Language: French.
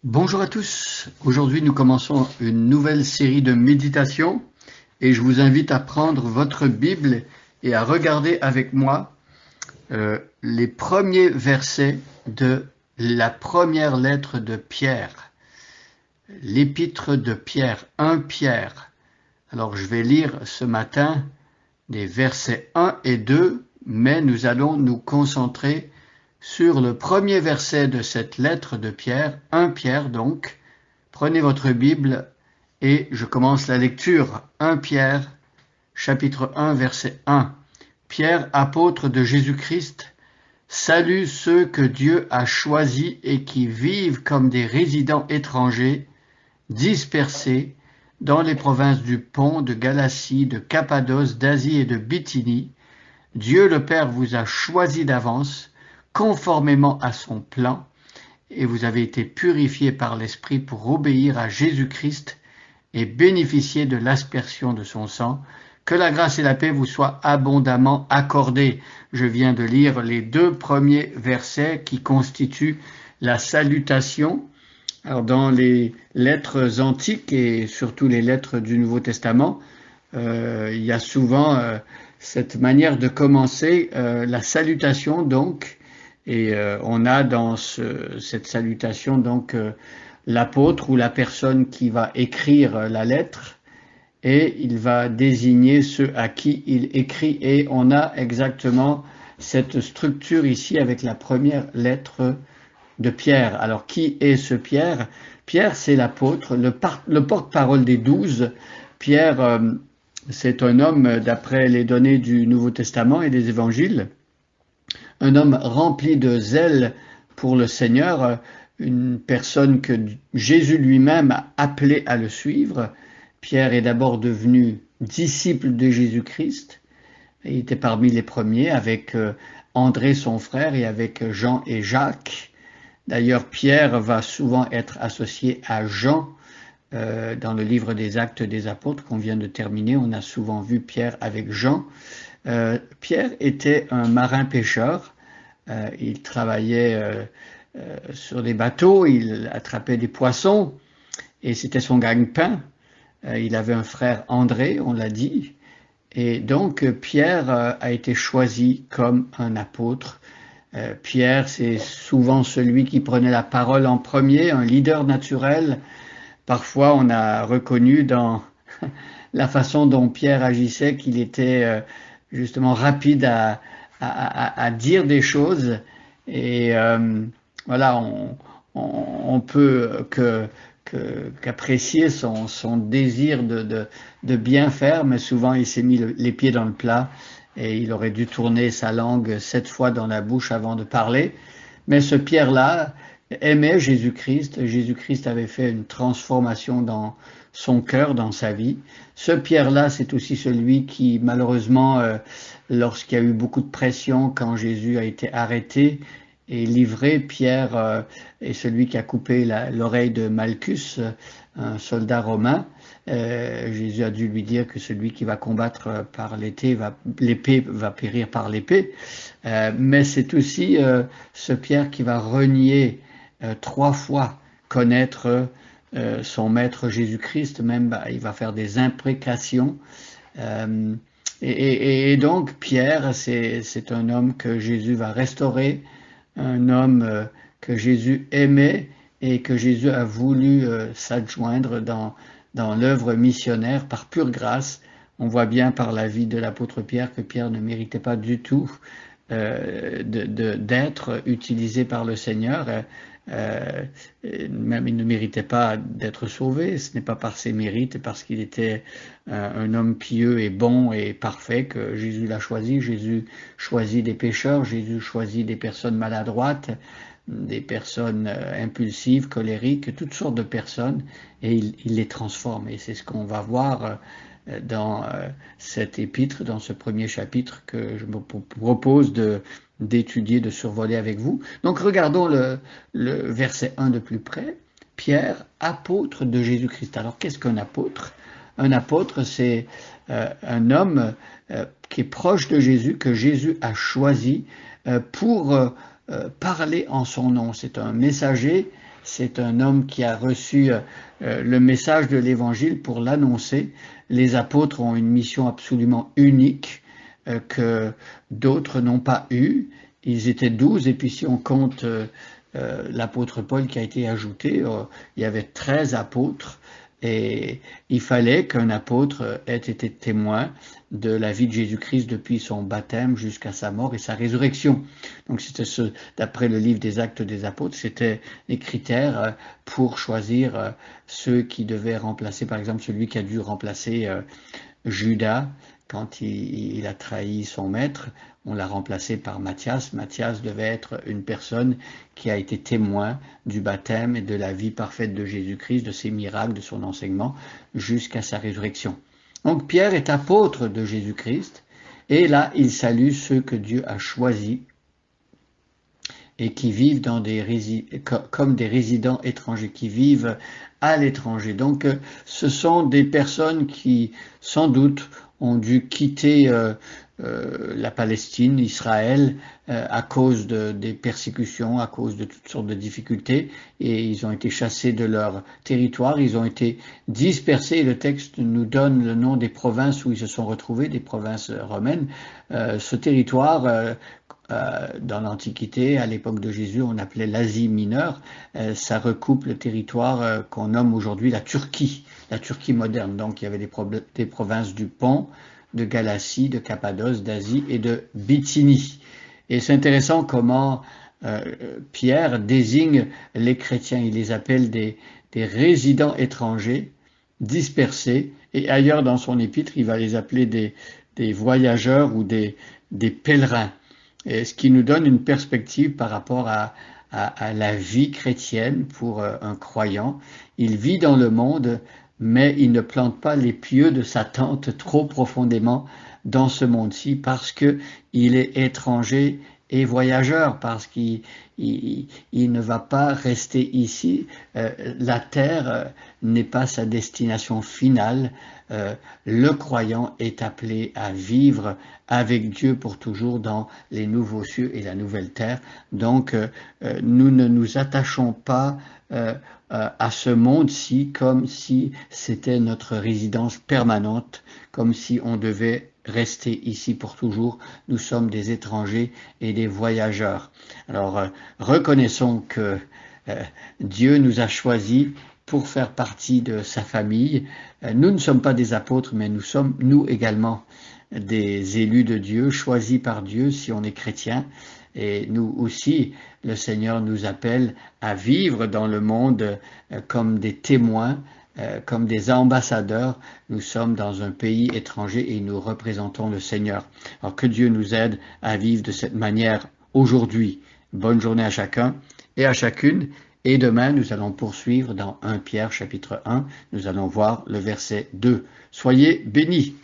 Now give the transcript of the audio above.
Bonjour à tous, aujourd'hui nous commençons une nouvelle série de méditations et je vous invite à prendre votre Bible et à regarder avec moi les premiers versets de la première lettre de Pierre, l'épître de Pierre, 1 Pierre. Alors je vais lire ce matin des versets 1 et 2, mais nous allons nous concentrer sur le premier verset de cette lettre de Pierre, 1 Pierre donc. Prenez votre Bible et je commence la lecture. 1 Pierre, chapitre 1, verset 1. Pierre, apôtre de Jésus-Christ, salue ceux que Dieu a choisis et qui vivent comme des résidents étrangers, dispersés dans les provinces du Pont, de Galatie, de Cappadoce, d'Asie et de Bithynie. Dieu le Père vous a choisis d'avance, conformément à son plan, et vous avez été purifiés par l'Esprit pour obéir à Jésus-Christ et bénéficier de l'aspersion de son sang. Que la grâce et la paix vous soient abondamment accordées. Je viens de lire les deux premiers versets qui constituent la salutation. Alors dans les lettres antiques et surtout les lettres du Nouveau Testament, il y a souvent cette manière de commencer la salutation donc. Et on a dans cette salutation donc l'apôtre ou la personne qui va écrire la lettre et il va désigner ceux à qui il écrit et on a exactement cette structure ici avec la première lettre de Pierre. Alors qui est ce Pierre? Pierre c'est l'apôtre, le porte-parole des 12. Pierre c'est un homme d'après les données du Nouveau Testament et des évangiles, un homme rempli de zèle pour le Seigneur, une personne que Jésus lui-même a appelé à le suivre. Pierre est d'abord devenu disciple de Jésus-Christ. Il était parmi les premiers avec André son frère et avec Jean et Jacques. D'ailleurs, Pierre va souvent être associé à Jean. Dans le livre des Actes des Apôtres qu'on vient de terminer, on a souvent vu Pierre avec Jean. Pierre était un marin-pêcheur. Il travaillait sur des bateaux, il attrapait des poissons et c'était son gagne-pain. Il avait un frère André, on l'a dit. Et donc Pierre a été choisi comme un apôtre. Pierre, c'est souvent celui qui prenait la parole en premier, un leader naturel. Parfois, on a reconnu dans la façon dont Pierre agissait qu'il était justement rapide à dire des choses. Et voilà, on peut qu'apprécier son désir de bien faire, mais souvent il s'est mis les pieds dans le plat et il aurait dû tourner sa langue 7 fois dans la bouche avant de parler. Mais ce Pierre-là aimait Jésus-Christ. Jésus-Christ avait fait une transformation dans son cœur, dans sa vie. Ce Pierre-là, c'est aussi celui qui, malheureusement, lorsqu'il y a eu beaucoup de pression, quand Jésus a été arrêté et livré, Pierre est celui qui a coupé l'oreille de Malchus, un soldat romain. Jésus a dû lui dire que celui qui va combattre par l'épée va périr par l'épée. Mais c'est aussi ce Pierre qui va renier 3 fois connaître son maître Jésus-Christ, même il va faire des imprécations. Et donc Pierre, c'est un homme que Jésus va restaurer, un homme que Jésus aimait et que Jésus a voulu s'adjoindre dans l'œuvre missionnaire par pure grâce. On voit bien par la vie de l'apôtre Pierre que Pierre ne méritait pas du tout d'être utilisé par le Seigneur. Même il ne méritait pas d'être sauvé. Ce n'est pas par ses mérites, parce qu'il était un homme pieux et bon et parfait que Jésus l'a choisi. Jésus choisit des pécheurs, Jésus choisit des personnes maladroites, des personnes impulsives, colériques, toutes sortes de personnes, et il les transforme. Et c'est ce qu'on va voir dans cet épître, dans ce premier chapitre que je me propose d'étudier, de survoler avec vous. Donc regardons le verset 1 de plus près. Pierre, apôtre de Jésus-Christ. Alors qu'est-ce qu'un apôtre? Un apôtre, c'est un homme qui est proche de Jésus, que Jésus a choisi pour parler en son nom. C'est un messager, c'est un homme qui a reçu le message de l'Évangile pour l'annoncer. Les apôtres ont une mission absolument unique que d'autres n'ont pas eue. Ils étaient 12, et puis si on compte l'apôtre Paul qui a été ajouté, il y avait 13 apôtres. Et il fallait qu'un apôtre ait été témoin de la vie de Jésus-Christ depuis son baptême jusqu'à sa mort et sa résurrection. Donc c'était d'après le livre des Actes des Apôtres, c'était les critères pour choisir ceux qui devaient remplacer, par exemple celui qui a dû remplacer Judas quand il a trahi son maître. On l'a remplacé par Matthias. Matthias devait être une personne qui a été témoin du baptême et de la vie parfaite de Jésus-Christ, de ses miracles, de son enseignement, jusqu'à sa résurrection. Donc Pierre est apôtre de Jésus-Christ, et là il salue ceux que Dieu a choisis et qui vivent comme des résidents étrangers, qui vivent à l'étranger. Donc ce sont des personnes qui, sans doute, ont dû quitter la Palestine, Israël, à cause des persécutions, à cause de toutes sortes de difficultés, et ils ont été chassés de leur territoire, ils ont été dispersés, et le texte nous donne le nom des provinces où ils se sont retrouvés, des provinces romaines. Ce territoire, dans l'Antiquité, à l'époque de Jésus, on appelait l'Asie mineure. Ça recoupe le territoire qu'on nomme aujourd'hui la Turquie moderne. Donc il y avait des provinces du Pont, de Galatie, de Cappadoce, d'Asie et de Bithynie. Et c'est intéressant comment Pierre désigne les chrétiens. Il les appelle des résidents étrangers, dispersés, et ailleurs dans son épître, il va les appeler des voyageurs ou des pèlerins. Et ce qui nous donne une perspective par rapport à la vie chrétienne pour un croyant. Il vit dans le monde, mais il ne plante pas les pieux de sa tente trop profondément dans ce monde-ci parce qu'il est étranger et voyageur, parce qu'il ne va pas rester ici. La terre n'est pas sa destination finale. Le croyant est appelé à vivre avec Dieu pour toujours dans les nouveaux cieux et la nouvelle terre. Donc, nous ne nous attachons pas à ce monde-ci comme si c'était notre résidence permanente, comme si on devait rester ici pour toujours. Nous sommes des étrangers et des voyageurs. Alors, reconnaissons que Dieu nous a choisis pour faire partie de sa famille. Nous ne sommes pas des apôtres, mais nous sommes, nous également, des élus de Dieu, choisis par Dieu si on est chrétien. Et nous aussi, le Seigneur nous appelle à vivre dans le monde comme des témoins, comme des ambassadeurs. Nous sommes dans un pays étranger et nous représentons le Seigneur. Alors que Dieu nous aide à vivre de cette manière aujourd'hui. Bonne journée à chacun et à chacune. Et demain, nous allons poursuivre dans 1 Pierre chapitre 1. Nous allons voir le verset 2. Soyez bénis.